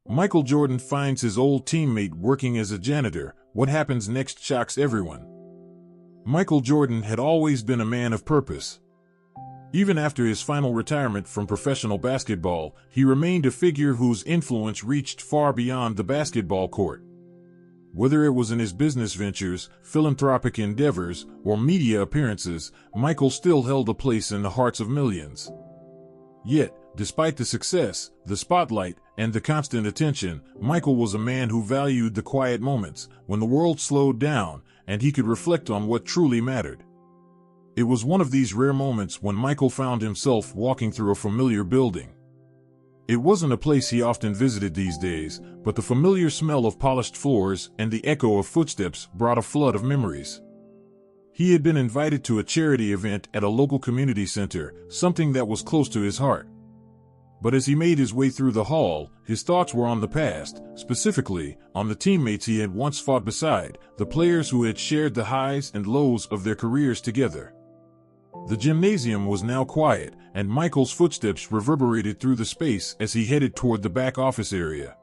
Michael Jordan finds his old teammate working as a janitor. What happens next shocks everyone. Michael Jordan had always been a man of purpose. Even after his final retirement from professional basketball, he remained a figure whose influence reached far beyond the basketball court. Whether it was in his business ventures, philanthropic endeavors, or media appearances, Michael still held a place in the hearts of millions. Yet, despite the success, the spotlight, and the constant attention, Michael was a man who valued the quiet moments, when the world slowed down, and he could reflect on what truly mattered. It was one of these rare moments when Michael found himself walking through a familiar building. It wasn't a place he often visited these days, but the familiar smell of polished floors and the echo of footsteps brought a flood of memories. He had been invited to a charity event at a local community center, something that was close to his heart. But as he made his way through the hall, his thoughts were on the past, specifically, on the teammates he had once fought beside, the players who had shared the highs and lows of their careers together. The gymnasium was now quiet, and Michael's footsteps reverberated through the space as he headed toward the back office area.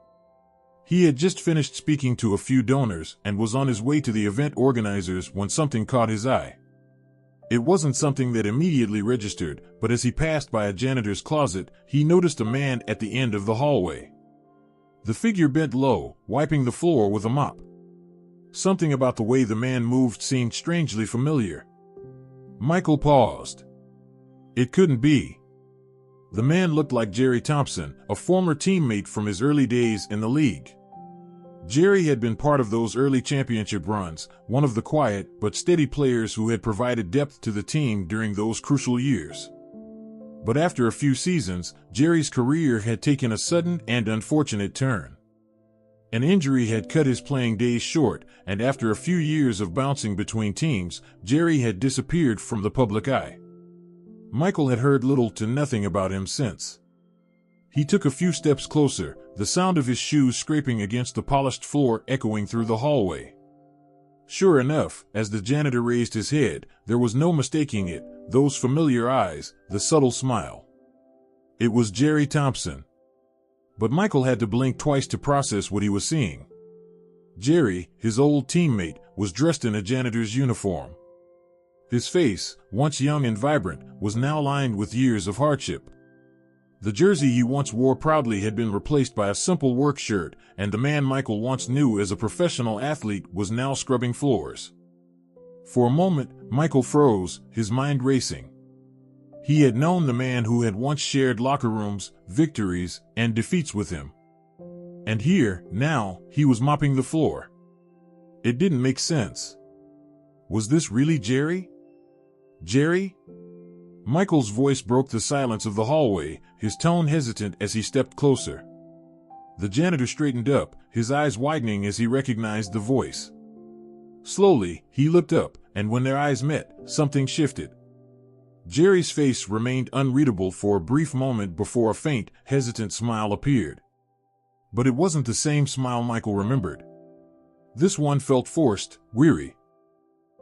He had just finished speaking to a few donors and was on his way to the event organizers when something caught his eye. It wasn't something that immediately registered, but as he passed by a janitor's closet, he noticed a man at the end of the hallway. The figure bent low, wiping the floor with a mop. Something about the way the man moved seemed strangely familiar. Michael paused. It couldn't be. The man looked like Jerry Thompson, a former teammate from his early days in the league. Jerry had been part of those early championship runs, one of the quiet but steady players who had provided depth to the team during those crucial years. But after a few seasons, Jerry's career had taken a sudden and unfortunate turn. An injury had cut his playing days short, and after a few years of bouncing between teams, Jerry had disappeared from the public eye. Michael had heard little to nothing about him since. He took a few steps closer, the sound of his shoes scraping against the polished floor echoing through the hallway. Sure enough, as the janitor raised his head, there was no mistaking it, those familiar eyes, the subtle smile. It was Jerry Thompson. But Michael had to blink twice to process what he was seeing. Jerry, his old teammate, was dressed in a janitor's uniform. His face, once young and vibrant, was now lined with years of hardship. The jersey he once wore proudly had been replaced by a simple work shirt, and the man Michael once knew as a professional athlete was now scrubbing floors. For a moment, Michael froze, his mind racing. He had known the man who had once shared locker rooms, victories, and defeats with him. And here, now, he was mopping the floor. It didn't make sense. Was this really Jerry? Jerry? Michael's voice broke the silence of the hallway, his tone hesitant as he stepped closer. The janitor straightened up, his eyes widening as he recognized the voice. Slowly, he looked up, and when their eyes met, something shifted. Jerry's face remained unreadable for a brief moment before a faint, hesitant smile appeared. But it wasn't the same smile Michael remembered. This one felt forced, weary.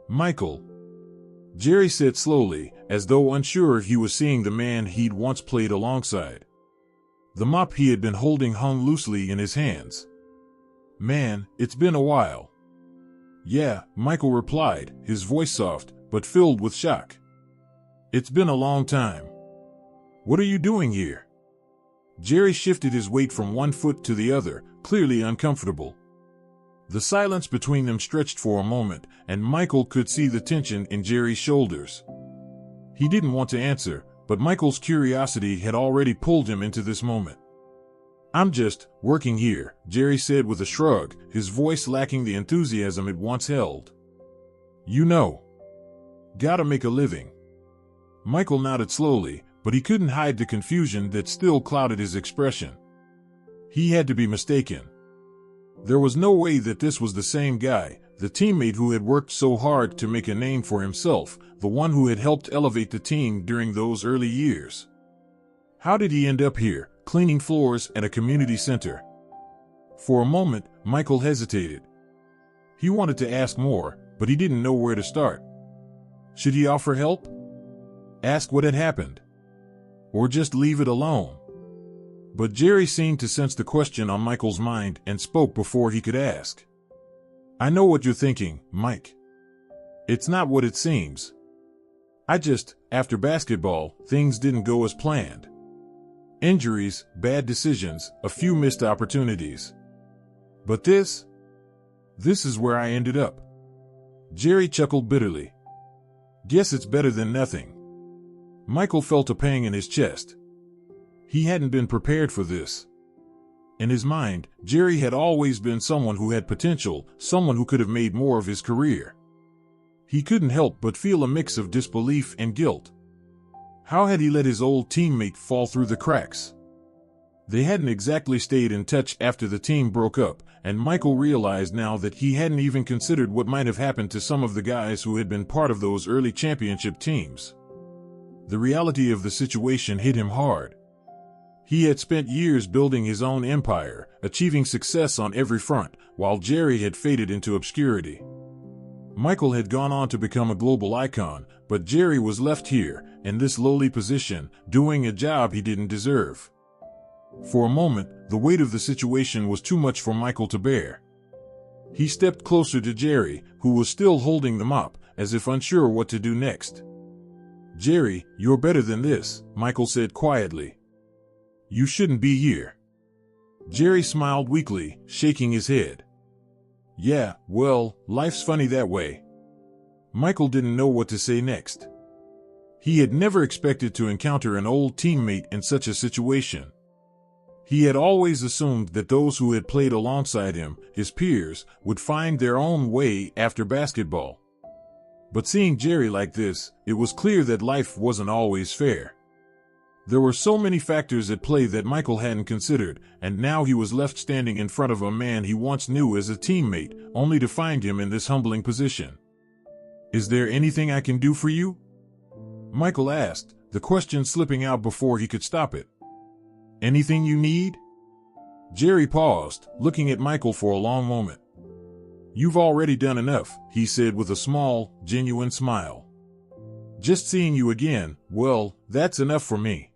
Michael, Jerry said slowly, as though unsure if he was seeing the man he'd once played alongside. The mop he had been holding hung loosely in his hands. Man, it's been a while. Yeah, Michael replied, his voice soft, but filled with shock. It's been a long time. What are you doing here? Jerry shifted his weight from one foot to the other, clearly uncomfortable. The silence between them stretched for a moment, and Michael could see the tension in Jerry's shoulders. He didn't want to answer, but Michael's curiosity had already pulled him into this moment. I'm just working here, Jerry said with a shrug, his voice lacking the enthusiasm it once held. You know. Gotta make a living. Michael nodded slowly, but he couldn't hide the confusion that still clouded his expression. He had to be mistaken. There was no way that this was the same guy, the teammate who had worked so hard to make a name for himself, the one who had helped elevate the team during those early years. How did he end up here, cleaning floors at a community center? For a moment, Michael hesitated. He wanted to ask more, but he didn't know where to start. Should he offer help? Ask what had happened? Or just leave it alone? But Jerry seemed to sense the question on Michael's mind and spoke before he could ask. "I know what you're thinking, Mike. It's not what it seems. After basketball, things didn't go as planned. Injuries, bad decisions, a few missed opportunities. But this is where I ended up." Jerry chuckled bitterly. "Guess it's better than nothing." Michael felt a pang in his chest. He hadn't been prepared for this. In his mind, Jerry had always been someone who had potential, someone who could have made more of his career. He couldn't help but feel a mix of disbelief and guilt. How had he let his old teammate fall through the cracks? They hadn't exactly stayed in touch after the team broke up, and Michael realized now that he hadn't even considered what might have happened to some of the guys who had been part of those early championship teams. The reality of the situation hit him hard. He had spent years building his own empire, achieving success on every front, while Jerry had faded into obscurity. Michael had gone on to become a global icon, but Jerry was left here, in this lowly position, doing a job he didn't deserve. For a moment, the weight of the situation was too much for Michael to bear. He stepped closer to Jerry, who was still holding the mop, as if unsure what to do next. "Jerry, you're better than this," Michael said quietly. "You shouldn't be here." Jerry smiled weakly, shaking his head. "Yeah, well, life's funny that way." Michael didn't know what to say next. He had never expected to encounter an old teammate in such a situation. He had always assumed that those who had played alongside him, his peers, would find their own way after basketball. But seeing Jerry like this, it was clear that life wasn't always fair. There were so many factors at play that Michael hadn't considered, and now he was left standing in front of a man he once knew as a teammate, only to find him in this humbling position. "Is there anything I can do for you?" Michael asked, the question slipping out before he could stop it. "Anything you need?" Jerry paused, looking at Michael for a long moment. "You've already done enough," he said with a small, genuine smile. "Just seeing you again, well, that's enough for me."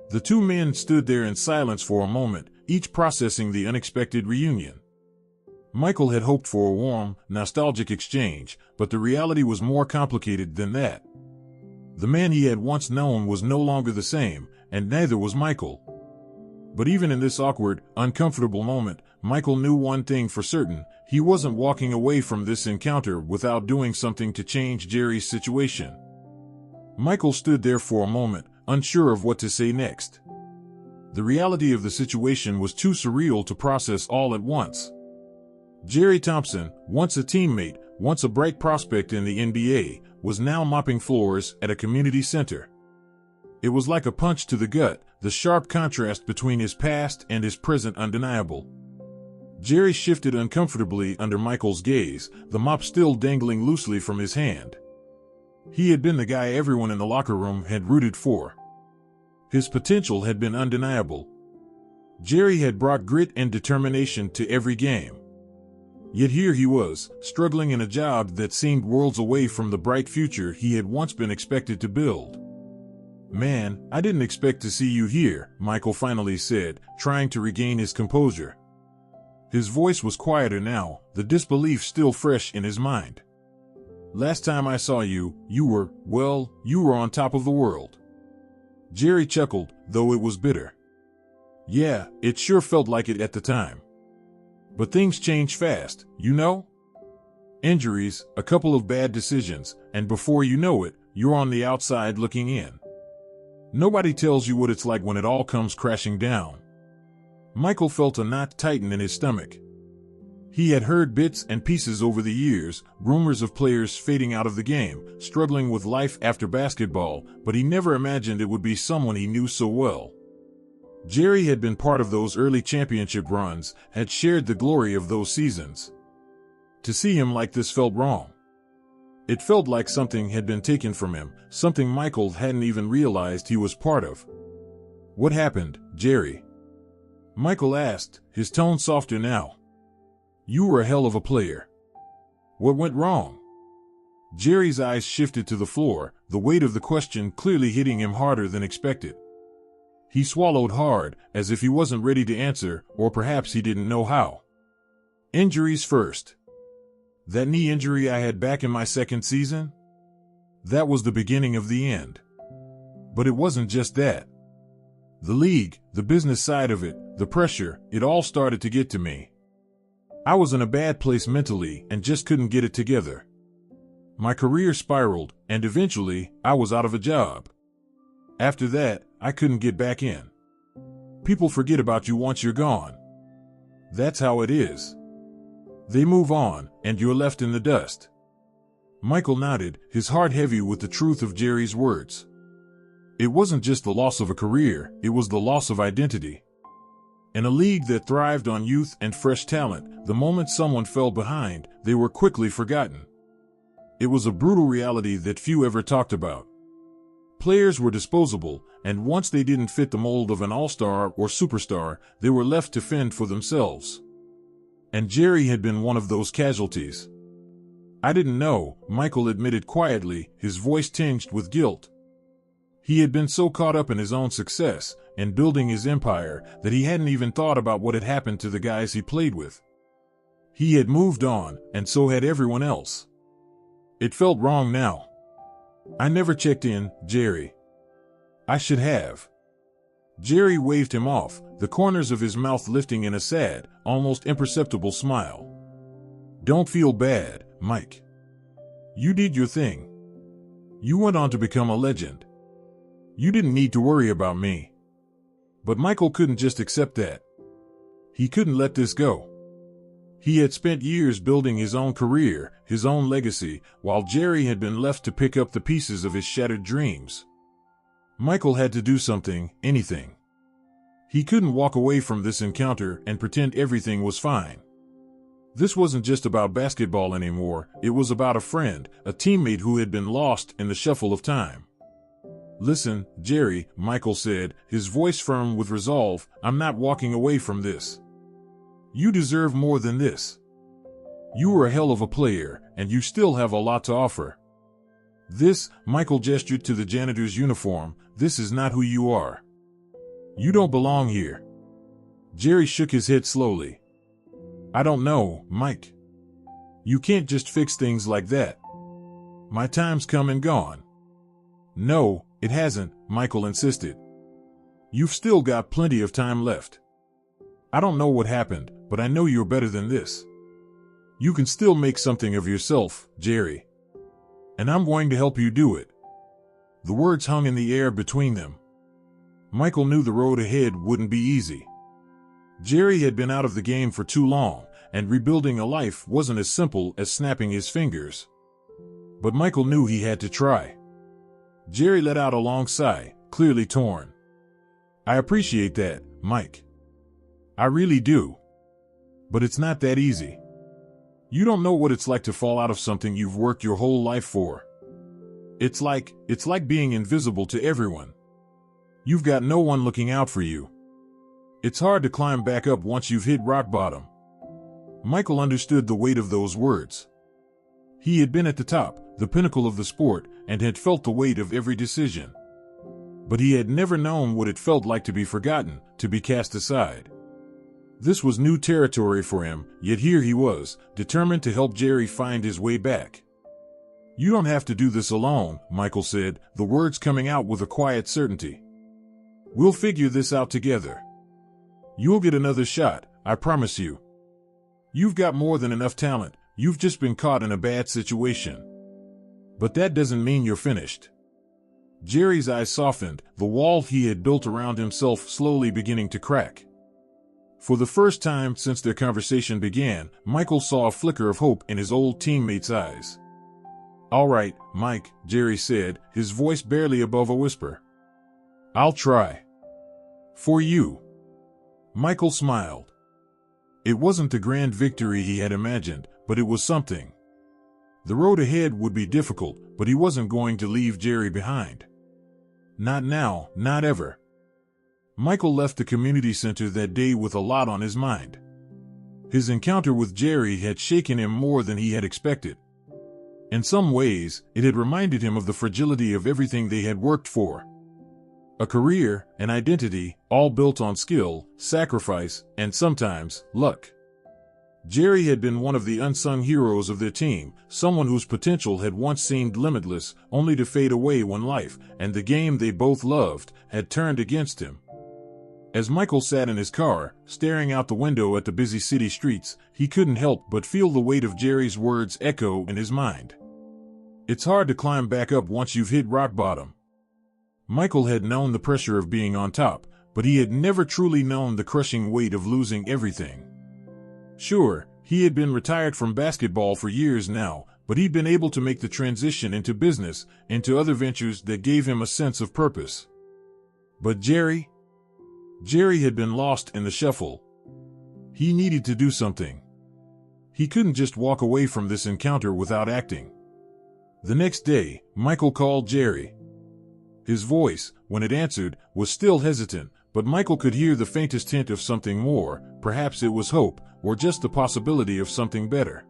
The two men stood there in silence for a moment, each processing the unexpected reunion. Michael had hoped for a warm, nostalgic exchange, but the reality was more complicated than that. The man he had once known was no longer the same, and neither was Michael. But even in this awkward, uncomfortable moment, Michael knew one thing for certain: he wasn't walking away from this encounter without doing something to change Jerry's situation. Michael stood there for a moment, unsure of what to say next. The reality of the situation was too surreal to process all at once. Jerry Thompson, once a teammate, once a bright prospect in the NBA, was now mopping floors at a community center. It was like a punch to the gut, the sharp contrast between his past and his present undeniable. Jerry shifted uncomfortably under Michael's gaze, the mop still dangling loosely from his hand. He had been the guy everyone in the locker room had rooted for. His potential had been undeniable. Jerry had brought grit and determination to every game. Yet here he was, struggling in a job that seemed worlds away from the bright future he had once been expected to build. "Man, I didn't expect to see you here," Michael finally said, trying to regain his composure. His voice was quieter now, the disbelief still fresh in his mind. "Last time I saw you, you were on top of the world." Jerry chuckled, though it was bitter. "Yeah, it sure felt like it at the time. But things change fast, you know? Injuries, a couple of bad decisions, and before you know it, you're on the outside looking in. Nobody tells you what it's like when it all comes crashing down." Michael felt a knot tighten in his stomach. He had heard bits and pieces over the years, rumors of players fading out of the game, struggling with life after basketball, but he never imagined it would be someone he knew so well. Jerry had been part of those early championship runs, had shared the glory of those seasons. To see him like this felt wrong. It felt like something had been taken from him, something Michael hadn't even realized he was part of. "What happened, Jerry?" Michael asked, his tone softer now. "You were a hell of a player. What went wrong?" Jerry's eyes shifted to the floor, the weight of the question clearly hitting him harder than expected. He swallowed hard, as if he wasn't ready to answer, or perhaps he didn't know how. Injuries first. That knee injury I had back in my second season? That was the beginning of the end. But it wasn't just that. The league, the business side of it, the pressure, it all started to get to me. I was in a bad place mentally and just couldn't get it together. My career spiraled, and eventually, I was out of a job. After that, I couldn't get back in. People forget about you once you're gone. That's how it is. They move on, and you're left in the dust. Michael nodded, his heart heavy with the truth of Jerry's words. It wasn't just the loss of a career, it was the loss of identity. In a league that thrived on youth and fresh talent, the moment someone fell behind, they were quickly forgotten. It was a brutal reality that few ever talked about. Players were disposable, and once they didn't fit the mold of an all-star or superstar, they were left to fend for themselves. And Jerry had been one of those casualties. I didn't know, Michael admitted quietly, his voice tinged with guilt. He had been so caught up in his own success and building his empire that he hadn't even thought about what had happened to the guys he played with. He had moved on, and so had everyone else. It felt wrong now. I never checked in, Jerry. I should have. Jerry waved him off, the corners of his mouth lifting in a sad, almost imperceptible smile. Don't feel bad, Mike. You did your thing. You went on to become a legend. You didn't need to worry about me. But Michael couldn't just accept that. He couldn't let this go. He had spent years building his own career, his own legacy, while Jerry had been left to pick up the pieces of his shattered dreams. Michael had to do something, anything. He couldn't walk away from this encounter and pretend everything was fine. This wasn't just about basketball anymore, it was about a friend, a teammate who had been lost in the shuffle of time. Listen, Jerry, Michael said, his voice firm with resolve, I'm not walking away from this. You deserve more than this. You were a hell of a player, and you still have a lot to offer. This, Michael gestured to the janitor's uniform, this is not who you are. You don't belong here. Jerry shook his head slowly. I don't know, Mike. You can't just fix things like that. My time's come and gone. No, it hasn't, Michael insisted. You've still got plenty of time left. I don't know what happened, but I know you're better than this. You can still make something of yourself, Jerry. And I'm going to help you do it. The words hung in the air between them. Michael knew the road ahead wouldn't be easy. Jerry had been out of the game for too long, and rebuilding a life wasn't as simple as snapping his fingers. But Michael knew he had to try. Jerry let out a long sigh, clearly torn. I appreciate that, Mike. I really do. But it's not that easy. You don't know what it's like to fall out of something you've worked your whole life for. It's like being invisible to everyone. You've got no one looking out for you. It's hard to climb back up once you've hit rock bottom. Michael understood the weight of those words. He had been at the top, the pinnacle of the sport, and had felt the weight of every decision. But he had never known what it felt like to be forgotten, to be cast aside. This was new territory for him, yet here he was, determined to help Jerry find his way back. You don't have to do this alone, Michael said, the words coming out with a quiet certainty. We'll figure this out together. You'll get another shot, I promise you. You've got more than enough talent, you've just been caught in a bad situation. But that doesn't mean you're finished. Jerry's eyes softened, the wall he had built around himself slowly beginning to crack. For the first time since their conversation began, Michael saw a flicker of hope in his old teammate's eyes. All right, Mike, Jerry said, his voice barely above a whisper. I'll try. For you. Michael smiled. It wasn't the grand victory he had imagined, but it was something. The road ahead would be difficult, but he wasn't going to leave Jerry behind. Not now, not ever. Michael left the community center that day with a lot on his mind. His encounter with Jerry had shaken him more than he had expected. In some ways, it had reminded him of the fragility of everything they had worked for. A career, an identity, all built on skill, sacrifice, and sometimes, luck. Jerry had been one of the unsung heroes of their team, someone whose potential had once seemed limitless, only to fade away when life, and the game they both loved, had turned against him. As Michael sat in his car, staring out the window at the busy city streets, he couldn't help but feel the weight of Jerry's words echo in his mind. It's hard to climb back up once you've hit rock bottom. Michael had known the pressure of being on top, but he had never truly known the crushing weight of losing everything. Sure, he had been retired from basketball for years now, but he'd been able to make the transition into business, into other ventures that gave him a sense of purpose. But Jerry had been lost in the shuffle. He needed to do something. He couldn't just walk away from this encounter without acting. The next day, Michael called Jerry. His voice, when it answered, was still hesitant, but Michael could hear the faintest hint of something more. Perhaps it was hope, or just the possibility of something better.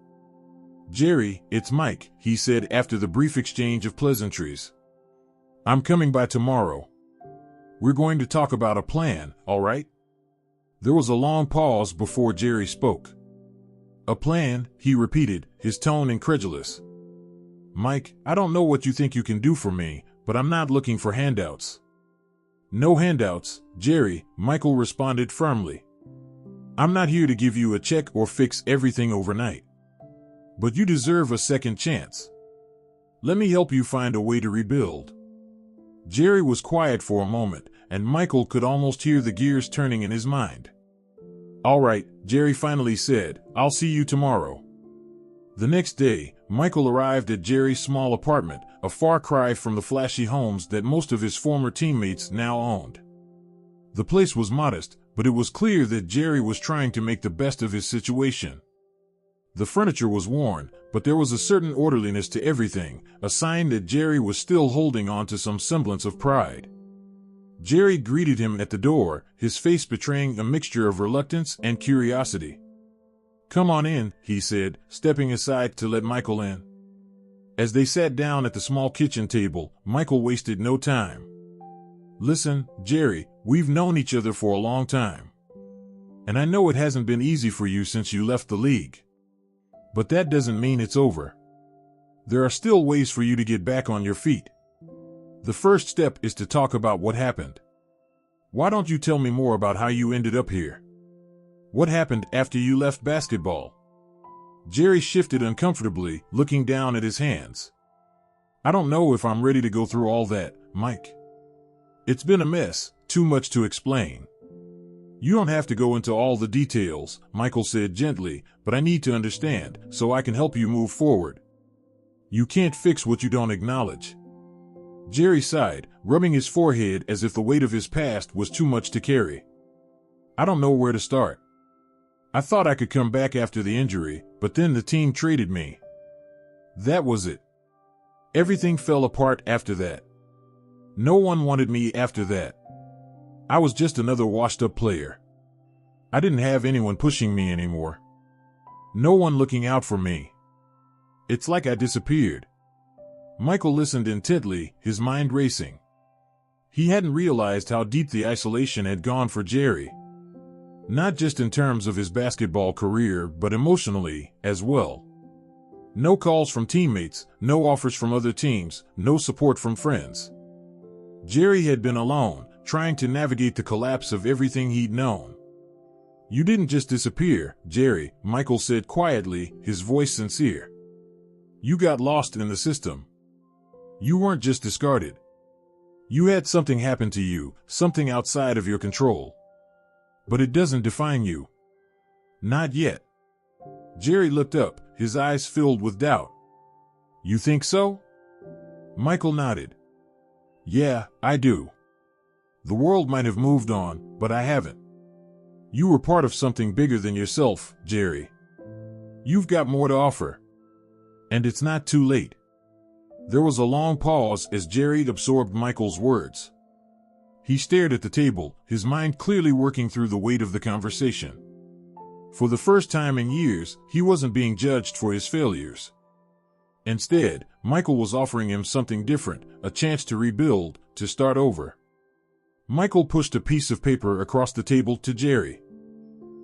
"Jerry, it's Mike," he said after the brief exchange of pleasantries. "I'm coming by tomorrow. We're going to talk about a plan, all right?" There was a long pause before Jerry spoke. "A plan," he repeated, his tone incredulous. "Mike, I don't know what you think you can do for me, but I'm not looking for handouts." "No handouts, Jerry," Michael responded firmly. "I'm not here to give you a check or fix everything overnight. But you deserve a second chance. Let me help you find a way to rebuild." Jerry was quiet for a moment, and Michael could almost hear the gears turning in his mind. "All right," Jerry finally said, "I'll see you tomorrow." The next day, Michael arrived at Jerry's small apartment, a far cry from the flashy homes that most of his former teammates now owned. The place was modest, but it was clear that Jerry was trying to make the best of his situation. The furniture was worn, but there was a certain orderliness to everything, a sign that Jerry was still holding on to some semblance of pride. Jerry greeted him at the door, his face betraying a mixture of reluctance and curiosity. "Come on in," he said, stepping aside to let Michael in. As they sat down at the small kitchen table, Michael wasted no time. "Listen, Jerry, we've known each other for a long time. And I know it hasn't been easy for you since you left the league. But that doesn't mean it's over. There are still ways for you to get back on your feet. The first step is to talk about what happened. Why don't you tell me more about how you ended up here? What happened after you left basketball?" Jerry shifted uncomfortably, looking down at his hands. "I don't know if I'm ready to go through all that, Mike. It's been a mess, too much to explain." "You don't have to go into all the details," Michael said gently, "but I need to understand, so I can help you move forward. You can't fix what you don't acknowledge." Jerry sighed, rubbing his forehead as if the weight of his past was too much to carry. "I don't know where to start. I thought I could come back after the injury, but then the team traded me. That was it. Everything fell apart after that. No one wanted me after that. I was just another washed-up player. I didn't have anyone pushing me anymore. No one looking out for me. It's like I disappeared." Michael listened intently, his mind racing. He hadn't realized how deep the isolation had gone for Jerry. Not just in terms of his basketball career, but emotionally as well. No calls from teammates, no offers from other teams, no support from friends. Jerry had been alone, trying to navigate the collapse of everything he'd known. "You didn't just disappear, Jerry," Michael said quietly, his voice sincere. "You got lost in the system. You weren't just discarded. You had something happen to you, something outside of your control. But it doesn't define you. Not yet." Jerry looked up, his eyes filled with doubt. "You think so?" Michael nodded. "Yeah, I do. The world might have moved on, but I haven't. You were part of something bigger than yourself, Jerry. You've got more to offer. And it's not too late." There was a long pause as Jerry absorbed Michael's words. He stared at the table, his mind clearly working through the weight of the conversation. For the first time in years, he wasn't being judged for his failures. Instead, Michael was offering him something different, a chance to rebuild, to start over. Michael pushed a piece of paper across the table to Jerry.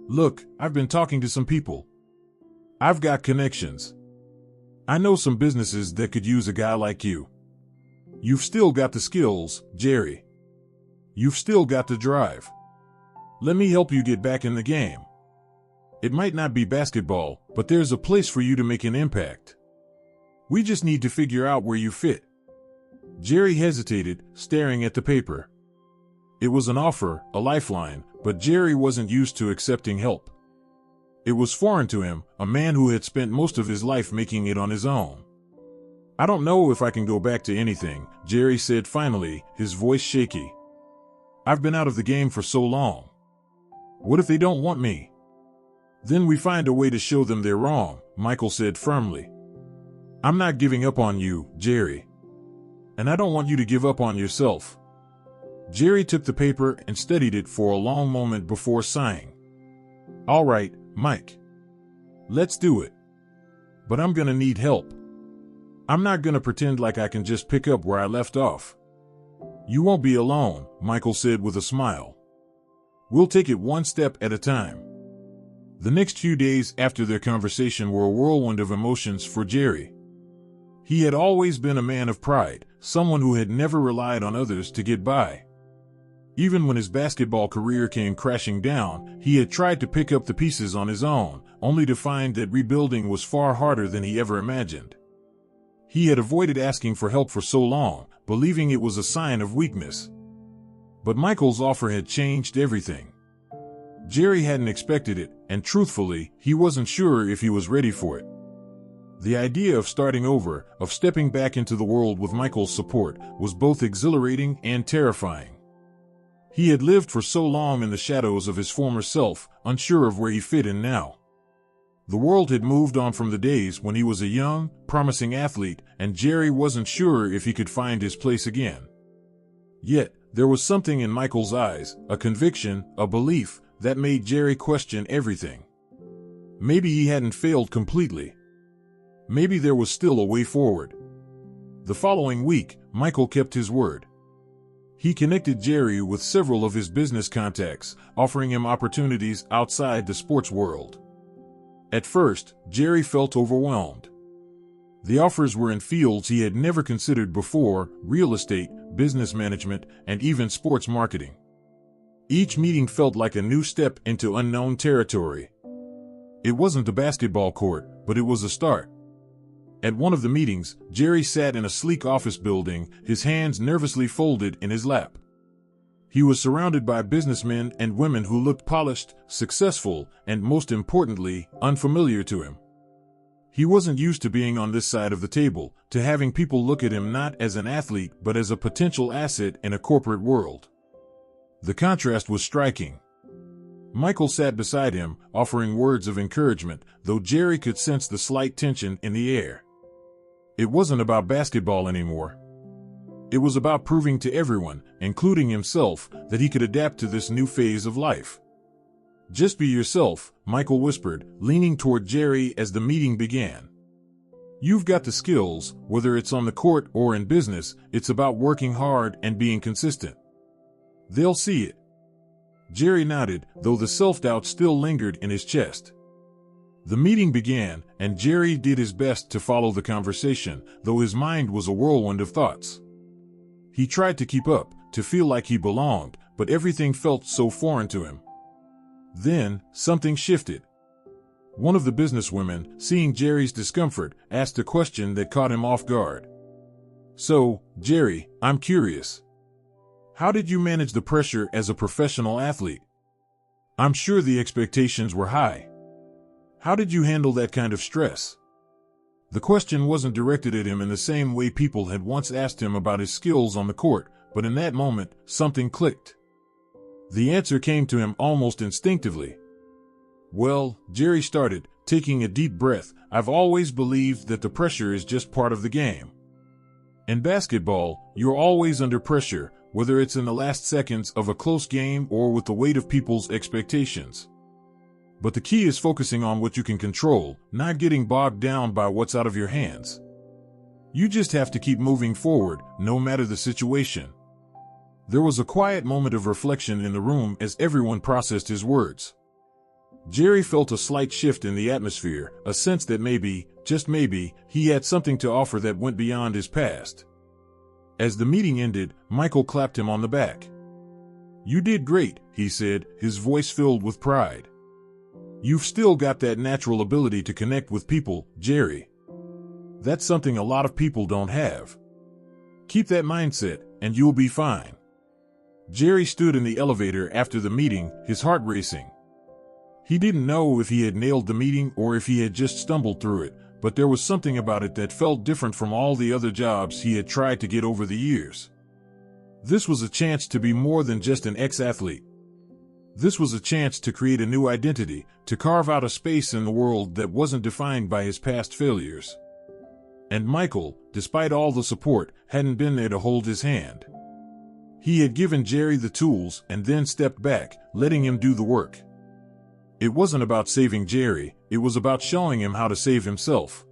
Look, I've been talking to some people. I've got connections. I know some businesses that could use a guy like you. You've still got the skills, Jerry. You've still got the drive. Let me help you get back in the game. It might not be basketball, but there's a place for you to make an impact. We just need to figure out where you fit. Jerry hesitated, staring at the paper. It was an offer, a lifeline, but Jerry wasn't used to accepting help. It was foreign to him, a man who had spent most of his life making it on his own. I don't know if I can go back to anything, Jerry said finally, his voice shaky. I've been out of the game for so long. What if they don't want me? Then we find a way to show them they're wrong, Michael said firmly. I'm not giving up on you, Jerry. And I don't want you to give up on yourself. Jerry took the paper and studied it for a long moment before sighing. All right, Mike. Let's do it. But I'm gonna need help. I'm not gonna pretend like I can just pick up where I left off. You won't be alone, Michael said with a smile. We'll take it one step at a time. The next few days after their conversation were a whirlwind of emotions for Jerry. He had always been a man of pride, someone who had never relied on others to get by. Even when his basketball career came crashing down, he had tried to pick up the pieces on his own, only to find that rebuilding was far harder than he ever imagined. He had avoided asking for help for so long, believing it was a sign of weakness. But Michael's offer had changed everything. Jerry hadn't expected it, and truthfully, he wasn't sure if he was ready for it. The idea of starting over, of stepping back into the world with Michael's support, was both exhilarating and terrifying. He had lived for so long in the shadows of his former self, unsure of where he fit in now. The world had moved on from the days when he was a young, promising athlete, and Jerry wasn't sure if he could find his place again. Yet, there was something in Michael's eyes, a conviction, a belief, that made Jerry question everything. Maybe he hadn't failed completely. Maybe there was still a way forward. The following week, Michael kept his word. He connected Jerry with several of his business contacts, offering him opportunities outside the sports world. At first, Jerry felt overwhelmed. The offers were in fields he had never considered before: real estate, business management, and even sports marketing. Each meeting felt like a new step into unknown territory. It wasn't a basketball court, but it was a start. At one of the meetings, Jerry sat in a sleek office building, his hands nervously folded in his lap. He was surrounded by businessmen and women who looked polished, successful, and most importantly, unfamiliar to him. He wasn't used to being on this side of the table, to having people look at him not as an athlete but as a potential asset in a corporate world. The contrast was striking. Michael sat beside him, offering words of encouragement, though Jerry could sense the slight tension in the air. It wasn't about basketball anymore. It was about proving to everyone, including himself, that he could adapt to this new phase of life. Just be yourself, Michael whispered, leaning toward Jerry as the meeting began. You've got the skills, whether it's on the court or in business. It's about working hard and being consistent. They'll see it. Jerry nodded, though the self-doubt still lingered in his chest. The meeting began, and Jerry did his best to follow the conversation, though his mind was a whirlwind of thoughts. He tried to keep up, to feel like he belonged, but everything felt so foreign to him. Then, something shifted. One of the businesswomen, seeing Jerry's discomfort, asked a question that caught him off guard. So, Jerry, I'm curious. How did you manage the pressure as a professional athlete? I'm sure the expectations were high. How did you handle that kind of stress? The question wasn't directed at him in the same way people had once asked him about his skills on the court, but in that moment, something clicked. The answer came to him almost instinctively. Well, Jerry started, taking a deep breath, I've always believed that the pressure is just part of the game. In basketball, you're always under pressure, whether it's in the last seconds of a close game or with the weight of people's expectations. But the key is focusing on what you can control, not getting bogged down by what's out of your hands. You just have to keep moving forward, no matter the situation. There was a quiet moment of reflection in the room as everyone processed his words. Jerry felt a slight shift in the atmosphere, a sense that maybe, just maybe, he had something to offer that went beyond his past. As the meeting ended, Michael clapped him on the back. "You did great," he said, his voice filled with pride. "You've still got that natural ability to connect with people, Jerry. That's something a lot of people don't have. Keep that mindset, and you'll be fine." Jerry stood in the elevator after the meeting, his heart racing. He didn't know if he had nailed the meeting or if he had just stumbled through it, but there was something about it that felt different from all the other jobs he had tried to get over the years. This was a chance to be more than just an ex-athlete. This was a chance to create a new identity, to carve out a space in the world that wasn't defined by his past failures. And Michael, despite all the support, hadn't been there to hold his hand. He had given Jerry the tools and then stepped back, letting him do the work. It wasn't about saving Jerry, it was about showing him how to save himself.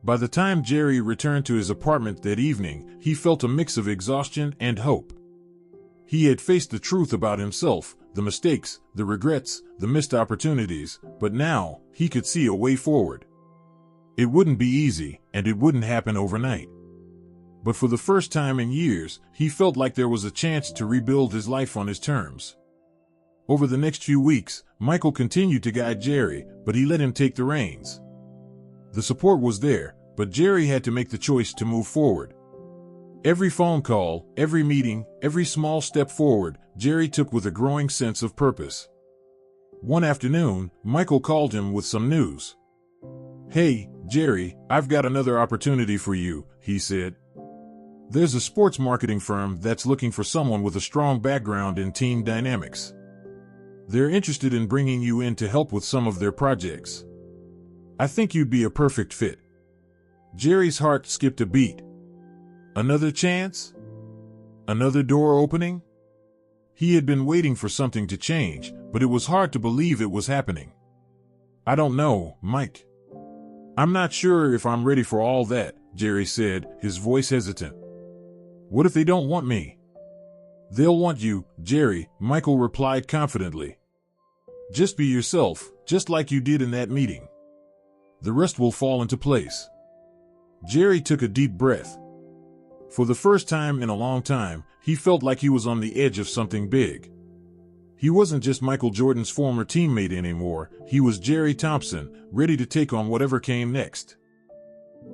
By the time Jerry returned to his apartment that evening, he felt a mix of exhaustion and hope. He had faced the truth about himself, the mistakes, the regrets, the missed opportunities, but now, he could see a way forward. It wouldn't be easy, and it wouldn't happen overnight. But for the first time in years, he felt like there was a chance to rebuild his life on his terms. Over the next few weeks, Michael continued to guide Jerry, but he let him take the reins. The support was there, but Jerry had to make the choice to move forward. Every phone call, every meeting, every small step forward, Jerry took with a growing sense of purpose. One afternoon, Michael called him with some news. "Hey, Jerry, I've got another opportunity for you," he said. "There's a sports marketing firm that's looking for someone with a strong background in team dynamics. They're interested in bringing you in to help with some of their projects. I think you'd be a perfect fit." Jerry's heart skipped a beat. Another chance? Another door opening? He had been waiting for something to change, but it was hard to believe it was happening. "I don't know, Mike. I'm not sure if I'm ready for all that," Jerry said, his voice hesitant. "What if they don't want me?" "They'll want you, Jerry," Michael replied confidently. "Just be yourself, just like you did in that meeting. The rest will fall into place." Jerry took a deep breath. For the first time in a long time, he felt like he was on the edge of something big. He wasn't just Michael Jordan's former teammate anymore, he was Jerry Thompson, ready to take on whatever came next.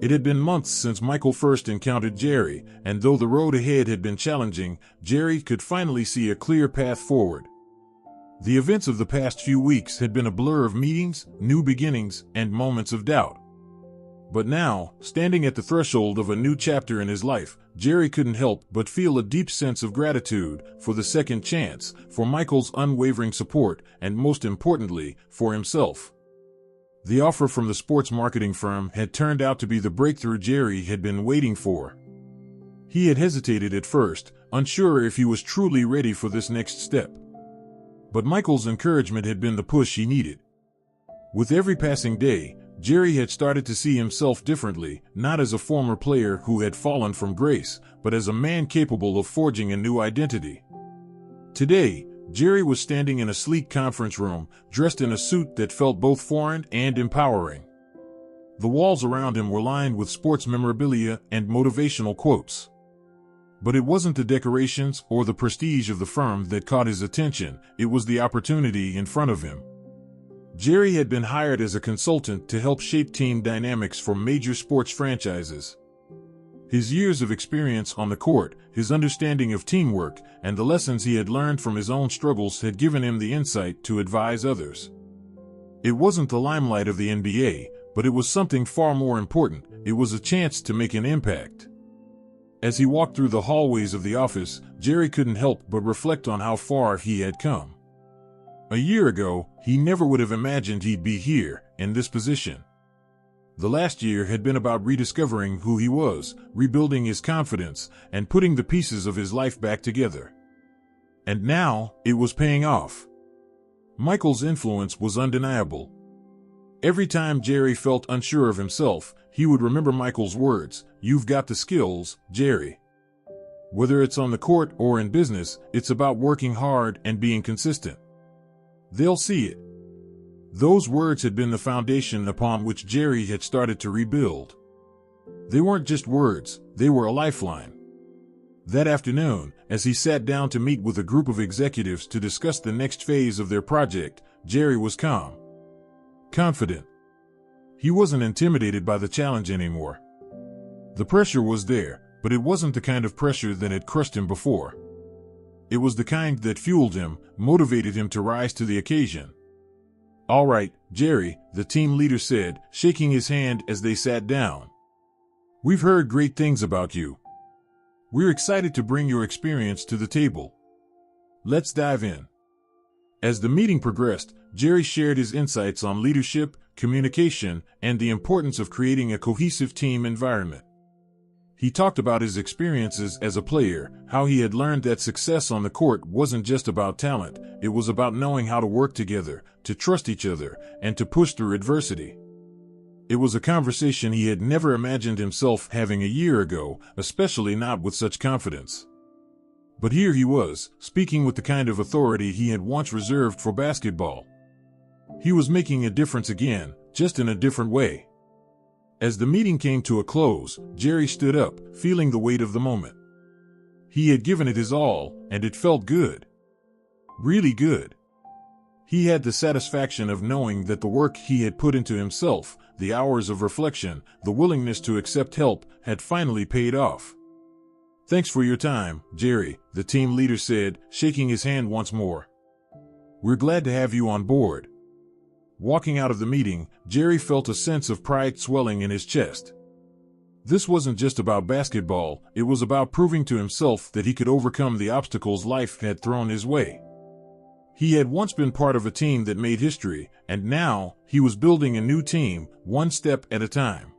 It had been months since Michael first encountered Jerry, and though the road ahead had been challenging, Jerry could finally see a clear path forward. The events of the past few weeks had been a blur of meetings, new beginnings, and moments of doubt. But now, standing at the threshold of a new chapter in his life, Jerry couldn't help but feel a deep sense of gratitude for the second chance, for Michael's unwavering support, and most importantly, for himself. The offer from the sports marketing firm had turned out to be the breakthrough Jerry had been waiting for. He had hesitated at first, unsure if he was truly ready for this next step. But Michael's encouragement had been the push he needed. With every passing day, Jerry had started to see himself differently, not as a former player who had fallen from grace, but as a man capable of forging a new identity. Today, Jerry was standing in a sleek conference room, dressed in a suit that felt both foreign and empowering. The walls around him were lined with sports memorabilia and motivational quotes. But it wasn't the decorations or the prestige of the firm that caught his attention, it was the opportunity in front of him. Jerry had been hired as a consultant to help shape team dynamics for major sports franchises. His years of experience on the court, his understanding of teamwork, and the lessons he had learned from his own struggles had given him the insight to advise others. It wasn't the limelight of the NBA, but it was something far more important. It was a chance to make an impact. As he walked through the hallways of the office, Jerry couldn't help but reflect on how far he had come. A year ago, he never would have imagined he'd be here, in this position. The last year had been about rediscovering who he was, rebuilding his confidence, and putting the pieces of his life back together. And now, it was paying off. Michael's influence was undeniable. Every time Jerry felt unsure of himself, he would remember Michael's words, "You've got the skills, Jerry." Whether it's on the court or in business, it's about working hard and being consistent. They'll see it. Those words had been the foundation upon which Jerry had started to rebuild. They weren't just words, they were a lifeline. That afternoon, as he sat down to meet with a group of executives to discuss the next phase of their project, Jerry was calm, confident. He wasn't intimidated by the challenge anymore. The pressure was there, but it wasn't the kind of pressure that had crushed him before. It was the kind that fueled him, motivated him to rise to the occasion. "All right, Jerry," the team leader said, shaking his hand as they sat down. "We've heard great things about you. We're excited to bring your experience to the table. Let's dive in." As the meeting progressed, Jerry shared his insights on leadership, communication, and the importance of creating a cohesive team environment. He talked about his experiences as a player, how he had learned that success on the court wasn't just about talent, it was about knowing how to work together, to trust each other, and to push through adversity. It was a conversation he had never imagined himself having a year ago, especially not with such confidence. But here he was, speaking with the kind of authority he had once reserved for basketball. He was making a difference again, just in a different way. As the meeting came to a close, Jerry stood up, feeling the weight of the moment. He had given it his all, and it felt good. Really good. He had the satisfaction of knowing that the work he had put into himself, the hours of reflection, the willingness to accept help, had finally paid off. "Thanks for your time, Jerry," the team leader said, shaking his hand once more. "We're glad to have you on board." Walking out of the meeting, Jerry felt a sense of pride swelling in his chest. This wasn't just about basketball, it was about proving to himself that he could overcome the obstacles life had thrown his way. He had once been part of a team that made history, and now he was building a new team, one step at a time.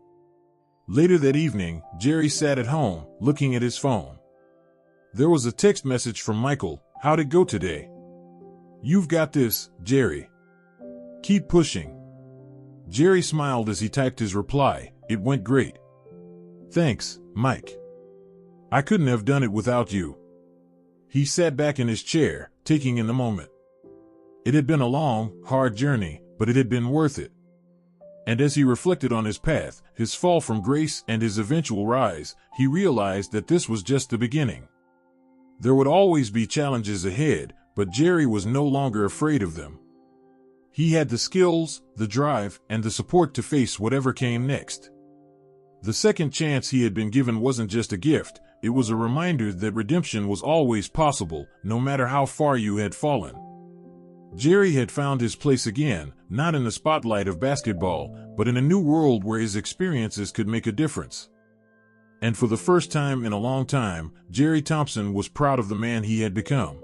Later that evening, Jerry sat at home, looking at his phone. There was a text message from Michael. "How'd it go today?" "You've got this, Jerry. Keep pushing." Jerry smiled as he typed his reply. "It went great. Thanks, Mike. I couldn't have done it without you." He sat back in his chair, taking in the moment. It had been a long, hard journey, but it had been worth it. And as he reflected on his path, his fall from grace and his eventual rise, he realized that this was just the beginning. There would always be challenges ahead, but Jerry was no longer afraid of them. He had the skills, the drive, and the support to face whatever came next. The second chance he had been given wasn't just a gift, it was a reminder that redemption was always possible, no matter how far you had fallen. Jerry had found his place again, not in the spotlight of basketball, but in a new world where his experiences could make a difference. And for the first time in a long time, Jerry Thompson was proud of the man he had become.